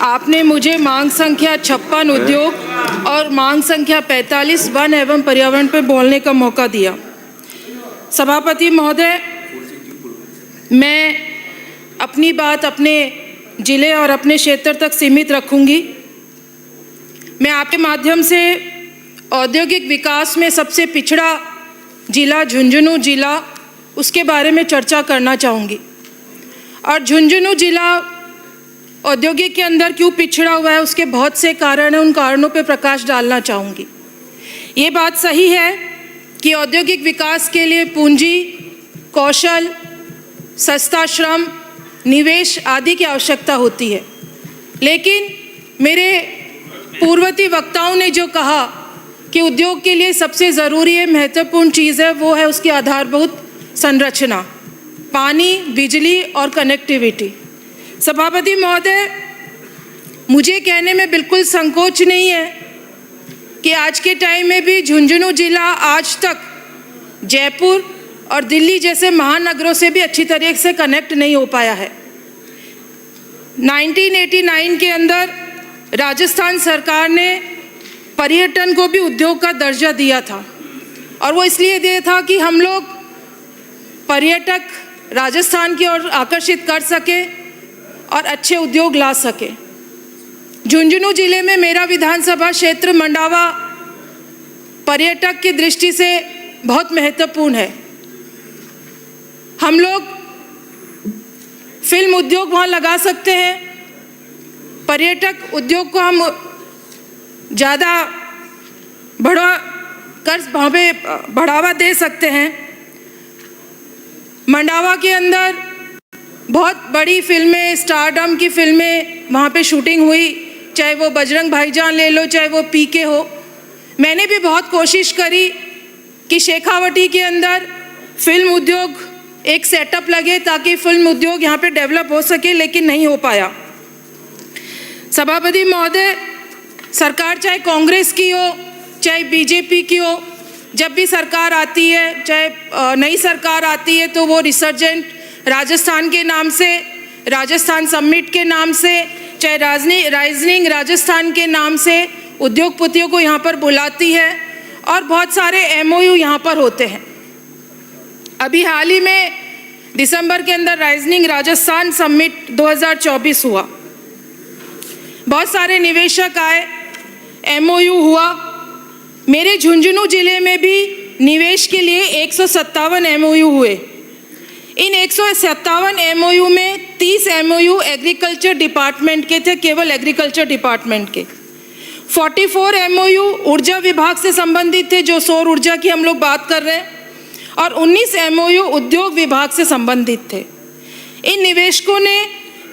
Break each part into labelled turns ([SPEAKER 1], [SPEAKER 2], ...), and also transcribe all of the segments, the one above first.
[SPEAKER 1] आपने मुझे मांग संख्या 56 उद्योग और मांग संख्या 45 वन एवं पर्यावरण पर बोलने का मौका दिया। सभापति महोदय, मैं अपनी बात अपने जिले और अपने क्षेत्र तक सीमित रखूंगी। मैं आपके माध्यम से औद्योगिक विकास में सबसे पिछड़ा जिला झुंझुनू जिला, उसके बारे में चर्चा करना चाहूँगी। और झुंझुनू जिला औद्योगिक के अंदर क्यों पिछड़ा हुआ है, उसके बहुत से कारण हैं, उन कारणों पर प्रकाश डालना चाहूँगी। ये बात सही है कि औद्योगिक विकास के लिए पूंजी, कौशल, सस्ता श्रम, निवेश आदि की आवश्यकता होती है। लेकिन मेरे पूर्ववर्ती वक्ताओं ने जो कहा कि उद्योग के लिए सबसे ज़रूरी है, महत्वपूर्ण चीज़ है, वो है उसकी आधारभूत संरचना, पानी, बिजली और कनेक्टिविटी। सभापति महोदय, मुझे कहने में बिल्कुल संकोच नहीं है कि आज के टाइम में भी झुंझुनू जिला आज तक जयपुर और दिल्ली जैसे महानगरों से भी अच्छी तरीके से कनेक्ट नहीं हो पाया है। 1989 के अंदर राजस्थान सरकार ने पर्यटन को भी उद्योग का दर्जा दिया था, और वो इसलिए दिया था कि हम लोग पर्यटक राजस्थान की ओर आकर्षित कर सके और अच्छे उद्योग ला सके। झुंझुनू जिले में मेरा विधानसभा क्षेत्र मंडावा पर्यटक की दृष्टि से बहुत महत्वपूर्ण है। हम लोग फिल्म उद्योग वहाँ लगा सकते हैं, पर्यटक उद्योग को हम ज़्यादा बढ़ावा दे सकते हैं। मंडावा के अंदर बहुत बड़ी फिल्में, स्टारडम की फिल्में वहाँ पे शूटिंग हुई, चाहे वो बजरंग भाईजान ले लो, चाहे वो पीके हो। मैंने भी बहुत कोशिश करी कि शेखावटी के अंदर फिल्म उद्योग एक सेटअप लगे ताकि फिल्म उद्योग यहाँ पे डेवलप हो सके, लेकिन नहीं हो पाया। सभापति महोदय, सरकार चाहे कांग्रेस की हो चाहे बीजेपी की हो, जब भी सरकार आती है, चाहे नई सरकार आती है, तो वो रिसर्जेंट राजस्थान के नाम से, राजस्थान समिट के नाम से, चाहे राइजनिंग राजस्थान के नाम से उद्योगपतियों को यहाँ पर बुलाती है, और बहुत सारे MOU यहाँ पर होते हैं। अभी हाल ही में दिसंबर के अंदर राइजनिंग राजस्थान समिट 2024 हुआ, बहुत सारे निवेशक आए, MOU हुआ। मेरे झुंझुनू जिले में भी निवेश के लिए 157 MOU हुए। इन 157 MOU में 30 MOU एग्रीकल्चर डिपार्टमेंट के थे, केवल एग्रीकल्चर डिपार्टमेंट के। 44 MOU ऊर्जा विभाग से संबंधित थे, जो सौर ऊर्जा की हम लोग बात कर रहे हैं, और 19 MOU उद्योग विभाग से संबंधित थे। इन निवेशकों ने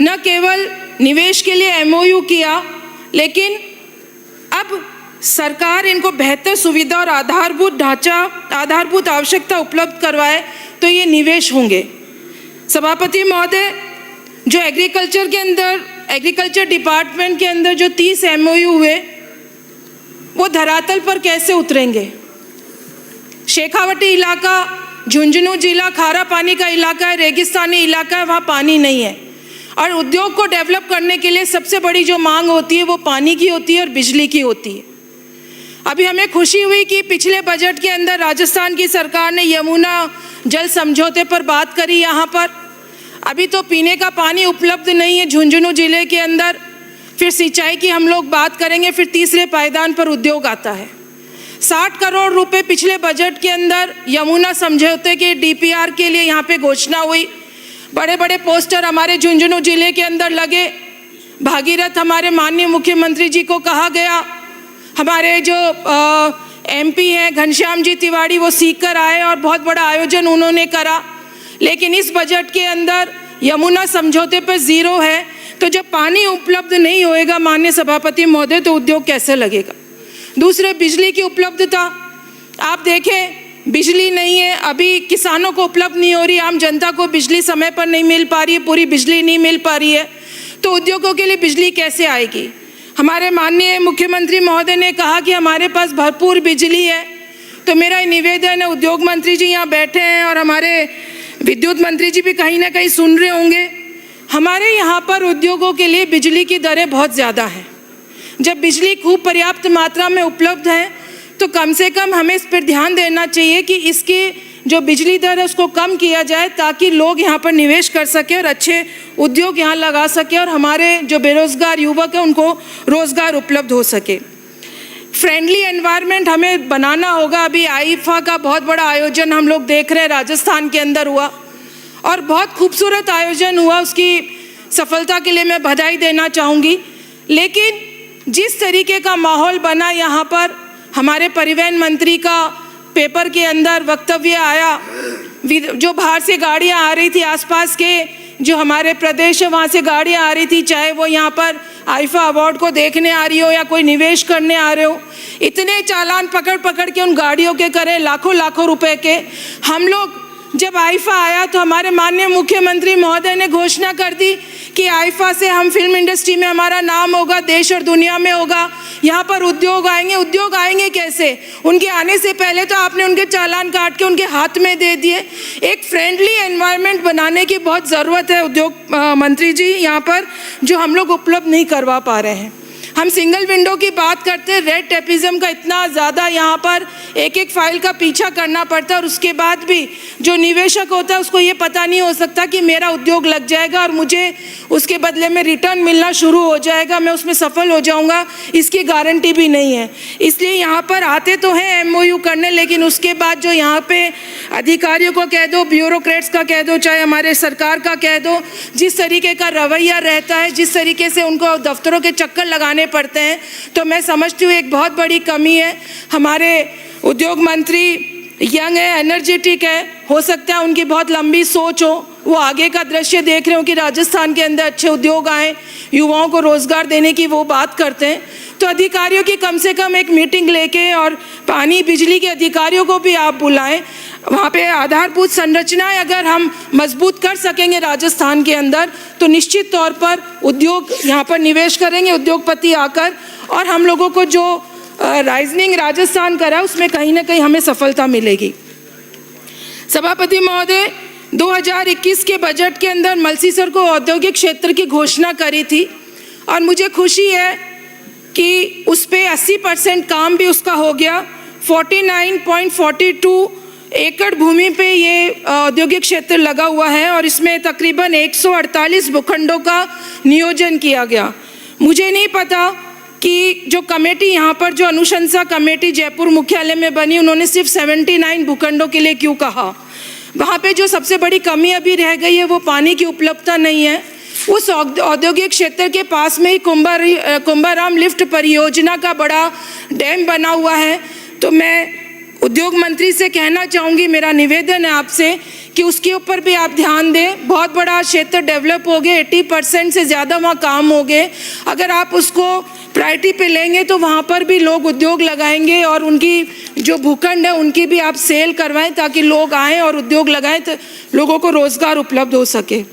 [SPEAKER 1] न केवल निवेश के लिए MOU किया, लेकिन अब सरकार इनको बेहतर सुविधा और आधारभूत ढांचा, आधारभूत आवश्यकता उपलब्ध करवाए तो ये निवेश होंगे। सभापति महोदय, जो एग्रीकल्चर के अंदर, एग्रीकल्चर डिपार्टमेंट के अंदर जो 30 MOU हुए, वो धरातल पर कैसे उतरेंगे? शेखावटी इलाका, झुंझुनू जिला खारा पानी का इलाका है, रेगिस्तानी इलाका है, वहाँ पानी नहीं है, और उद्योग को डेवलप करने के लिए सबसे बड़ी जो मांग होती है वो पानी की होती है और बिजली की होती है। अभी हमें खुशी हुई कि पिछले बजट के अंदर राजस्थान की सरकार ने यमुना जल समझौते पर बात करी। यहाँ पर अभी तो पीने का पानी उपलब्ध नहीं है झुंझुनू जिले के अंदर, फिर सिंचाई की हम लोग बात करेंगे, फिर तीसरे पायदान पर उद्योग आता है। 60 करोड़ रुपए पिछले बजट के अंदर यमुना समझौते के DPR के लिए यहाँ पे घोषणा हुई। बड़े बड़े पोस्टर हमारे झुंझुनू जिले के अंदर लगे। भागीरथ हमारे माननीय मुख्यमंत्री जी को कहा गया, हमारे जो MP हैं घनश्याम जी तिवारी, वो सीख कर आए और बहुत बड़ा आयोजन उन्होंने करा। लेकिन इस बजट के अंदर यमुना समझौते पर 0 है, तो जब पानी उपलब्ध नहीं होएगा माननीय सभापति महोदय, तो उद्योग कैसे लगेगा? दूसरे, बिजली की उपलब्धता, आप देखें बिजली नहीं है, अभी किसानों को उपलब्ध नहीं हो रही, आम जनता को बिजली समय पर नहीं मिल पा रही है, पूरी बिजली नहीं मिल पा रही है, तो उद्योगों के लिए बिजली कैसे आएगी? हमारे माननीय मुख्यमंत्री महोदय ने कहा कि हमारे पास भरपूर बिजली है, तो मेरा निवेदन है, उद्योग मंत्री जी यहाँ बैठे हैं और हमारे विद्युत मंत्री जी भी कहीं ना कहीं सुन रहे होंगे, हमारे यहाँ पर उद्योगों के लिए बिजली की दरें बहुत ज़्यादा हैं। जब बिजली खूब पर्याप्त मात्रा में उपलब्ध है तो कम से कम हमें इस पर ध्यान देना चाहिए कि इसकी जो बिजली दर है उसको कम किया जाए, ताकि लोग यहाँ पर निवेश कर सकें और अच्छे उद्योग यहाँ लगा सकें और हमारे जो बेरोज़गार युवक हैं उनको रोज़गार उपलब्ध हो सके। फ्रेंडली एनवायरनमेंट हमें बनाना होगा। अभी आईफा का बहुत बड़ा आयोजन हम लोग देख रहे हैं, राजस्थान के अंदर हुआ और बहुत खूबसूरत आयोजन हुआ। उसकी सफलता के लिए मैं बधाई देना चाहूँगी। लेकिन जिस तरीके का माहौल बना यहाँ पर, हमारे परिवहन मंत्री का पेपर के अंदर वक्तव्य आया, जो बाहर से गाड़ियाँ आ रही थी, आसपास के जो हमारे प्रदेश है वहाँ से गाड़ियाँ आ रही थी, चाहे वो यहाँ पर आईफा अवार्ड को देखने आ रही हो या कोई निवेश करने आ रहे हो, इतने चालान पकड़ पकड़ के उन गाड़ियों के करे, लाखों लाखों रुपए के। हम लोग जब आईफा आया तो हमारे माननीय मुख्यमंत्री महोदय ने घोषणा कर दी कि आईफा से हम फिल्म इंडस्ट्री में हमारा नाम होगा, देश और दुनिया में होगा, यहाँ पर उद्योग आएंगे। उद्योग आएंगे कैसे? उनके आने से पहले तो आपने उनके चालान काट के उनके हाथ में दे दिए। एक फ्रेंडली एनवायरनमेंट बनाने की बहुत ज़रूरत है उद्योग मंत्री जी यहाँ पर, जो हम लोग उपलब्ध नहीं करवा पा रहे हैं। हम सिंगल विंडो की बात करते हैं, रेड टेपिज्म का इतना ज़्यादा यहाँ पर एक एक फाइल का पीछा करना पड़ता है और उसके बाद भी जो निवेशक होता है उसको ये पता नहीं हो सकता कि मेरा उद्योग लग जाएगा और मुझे उसके बदले में रिटर्न मिलना शुरू हो जाएगा, मैं उसमें सफल हो जाऊँगा, इसकी गारंटी भी नहीं है। इसलिए यहाँ पर आते तो हैं MOU करने, लेकिन उसके बाद जो यहाँ पे अधिकारियों को कह दो, ब्यूरोक्रेट्स का कह दो, चाहे हमारे सरकार का कह दो, जिस तरीके का रवैया रहता है, जिस तरीके से उनको दफ्तरों के चक्कर लगाने पड़ते हैं, तो मैं समझती हूँ एक बहुत बड़ी कमी है। हमारे उद्योग मंत्री यंग है, एनर्जेटिक है, हो सकता है उनकी बहुत लंबी सोच हो, वो आगे का दृश्य देख रहे हो कि राजस्थान के अंदर अच्छे उद्योग आए, युवाओं को रोजगार देने की वो बात करते हैं। तो अधिकारियों की कम से कम एक मीटिंग लेके, और पानी बिजली के अधिकारियों को भी आप बुलाएं, वहाँ पे आधारभूत संरचनाएं अगर हम मजबूत कर सकेंगे राजस्थान के अंदर, तो निश्चित तौर पर उद्योग यहाँ पर निवेश करेंगे, उद्योगपति आकर, और हम लोगों को जो राइजनिंग राजस्थान करा उसमें कहीं ना कहीं हमें सफलता मिलेगी। सभापति महोदय, 2021 के बजट के अंदर मलसीसर को औद्योगिक क्षेत्र की घोषणा करी थी और मुझे खुशी है कि उस पर 80% काम भी उसका हो गया। 49.42 एकड़ भूमि पे ये औद्योगिक क्षेत्र लगा हुआ है और इसमें तकरीबन 148 भूखंडों का नियोजन किया गया। मुझे नहीं पता कि जो कमेटी यहाँ पर, जो अनुशंसा कमेटी जयपुर मुख्यालय में बनी, उन्होंने सिर्फ 79 भूखंडों के लिए क्यों कहा। वहाँ पे जो सबसे बड़ी कमी अभी रह गई है वो पानी की उपलब्धता नहीं है। उस औद्योगिक क्षेत्र के पास में ही कुंभाराम लिफ्ट परियोजना का बड़ा डैम बना हुआ है। तो मैं उद्योग मंत्री से कहना चाहूँगी, मेरा निवेदन है आपसे कि उसके ऊपर भी आप ध्यान दें। बहुत बड़ा क्षेत्र डेवलप हो गया, 80% से ज़्यादा वहाँ काम हो गए। अगर आप उसको प्रायोरिटी पे लेंगे तो वहाँ पर भी लोग उद्योग लगाएंगे और उनकी जो भूखंड है उनकी भी आप सेल करवाएं, ताकि लोग आएँ और उद्योग लगाएं, तो लोगों को रोज़गार उपलब्ध हो सके।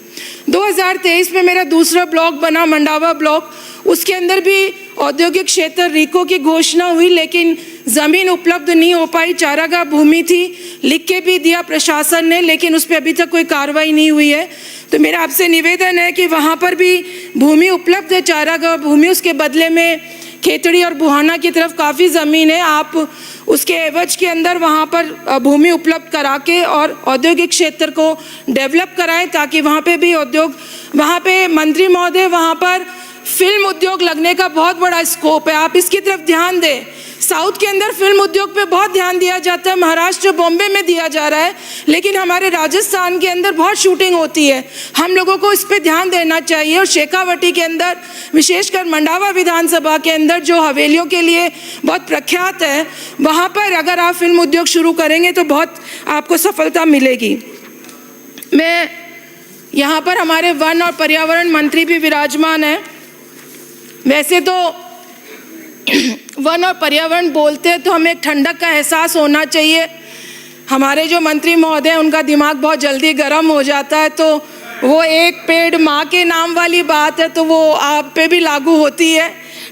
[SPEAKER 1] 2023 में मेरा दूसरा ब्लॉक बना, मंडावा ब्लॉक। उसके अंदर भी औद्योगिक क्षेत्र रीको की घोषणा हुई, लेकिन ज़मीन उपलब्ध नहीं हो पाई। चारागाह भूमि थी, लिख के भी दिया प्रशासन ने, लेकिन उस पर अभी तक कोई कार्रवाई नहीं हुई है। तो मेरा आपसे निवेदन है कि वहाँ पर भी भूमि उपलब्ध है, चारागाह भूमि, उसके बदले में खेतड़ी और बुहाना की तरफ काफ़ी ज़मीन है, आप उसके एवज के अंदर वहाँ पर भूमि उपलब्ध करा के और औद्योगिक क्षेत्र को डेवलप कराएं, ताकि वहाँ पे भी उद्योग, वहाँ पे मंत्री महोदय, वहाँ पर फिल्म उद्योग लगने का बहुत बड़ा स्कोप है, आप इसकी तरफ ध्यान दें। साउथ के अंदर फिल्म उद्योग पे बहुत ध्यान दिया जाता है, महाराष्ट्र बॉम्बे में दिया जा रहा है, लेकिन हमारे राजस्थान के अंदर बहुत शूटिंग होती है। हम लोगों को इस पे ध्यान देना चाहिए। और शेखावटी के अंदर, विशेषकर मंडावा विधानसभा के अंदर, जो हवेलियों के लिए बहुत प्रख्यात है, वहाँ पर अगर आप फिल्म उद्योग शुरू करेंगे तो बहुत आपको सफलता मिलेगी। मैं यहाँ पर हमारे वन और पर्यावरण मंत्री भी विराजमान हैं। वैसे तो वन और पर्यावरण बोलते हैं तो हमें एक ठंडक का एहसास होना चाहिए। हमारे जो मंत्री महोदय हैं उनका दिमाग बहुत जल्दी गर्म हो जाता है, तो वो एक पेड़ माँ के नाम वाली बात है, तो वो आप पे भी लागू होती है।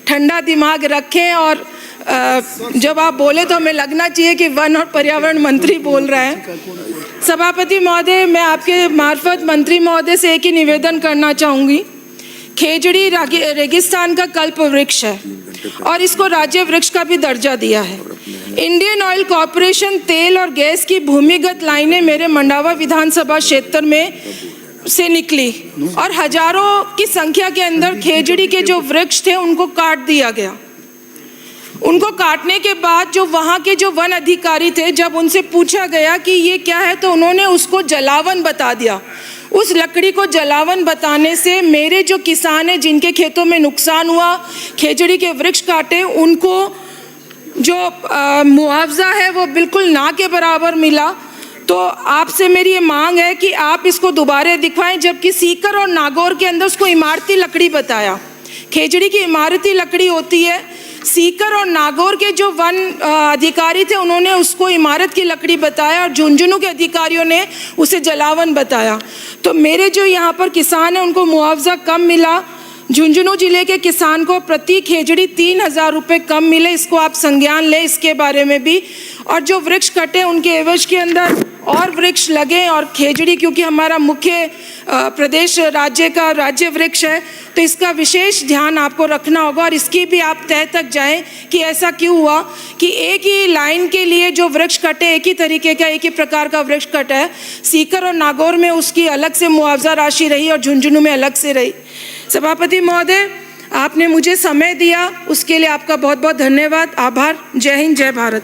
[SPEAKER 1] ठंडा दिमाग रखें और जब आप बोले तो हमें लगना चाहिए कि वन और पर्यावरण मंत्री बोल रहे हैं। सभापति महोदय, मैं आपके मार्फत मंत्री महोदय से एक ही निवेदन करना चाहूँगी। खेजड़ी रेगिस्तान का कल्प वृक्ष है और इसको राज्य वृक्ष का भी दर्जा दिया है। इंडियन ऑयल कॉरपोरेशन तेल और गैस की भूमिगत लाइनें मेरे मंडावा विधानसभा क्षेत्र में से निकली और हजारों की संख्या के अंदर खेजड़ी के जो वृक्ष थे उनको काट दिया गया। उनको काटने के बाद जो वहाँ के जो वन अधिकारी थे, जब उनसे पूछा गया कि ये क्या है, तो उन्होंने उसको जलावन बता दिया। उस लकड़ी को जलावन बताने से मेरे जो किसान हैं जिनके खेतों में नुकसान हुआ, खेजड़ी के वृक्ष काटे, उनको जो मुआवजा है वो बिल्कुल ना के बराबर मिला। तो आपसे मेरी ये मांग है कि आप इसको दोबारा दिखवाएं, जबकि सीकर और नागौर के अंदर उसको इमारती लकड़ी बताया। खेजड़ी की इमारती लकड़ी होती है। सीकर और नागौर के जो वन अधिकारी थे उन्होंने उसको इमारत की लकड़ी बताया और झुंझुनू के अधिकारियों ने उसे जलावन बताया। तो मेरे जो यहाँ पर किसान हैं उनको मुआवजा कम मिला। झुंझुनू जिले के किसान को प्रति खेजड़ी 3,000 रुपये कम मिले। इसको आप संज्ञान लें इसके बारे में भी। और जो वृक्ष कटे उनके एवज के अंदर और वृक्ष लगे। और खेजड़ी क्योंकि हमारा मुख्य प्रदेश राज्य का राज्य वृक्ष है, तो इसका विशेष ध्यान आपको रखना होगा और इसकी भी आप तह तक जाएं कि ऐसा क्यों हुआ कि एक ही लाइन के लिए जो वृक्ष कटे, एक ही तरीके का एक ही प्रकार का वृक्ष कटा है। सीकर और नागौर में उसकी अलग से मुआवजा राशि रही और झुंझुनू में अलग से रही। सभापति महोदय, आपने मुझे समय दिया उसके लिए आपका बहुत बहुत धन्यवाद। आभार। जय हिंद, जय भारत।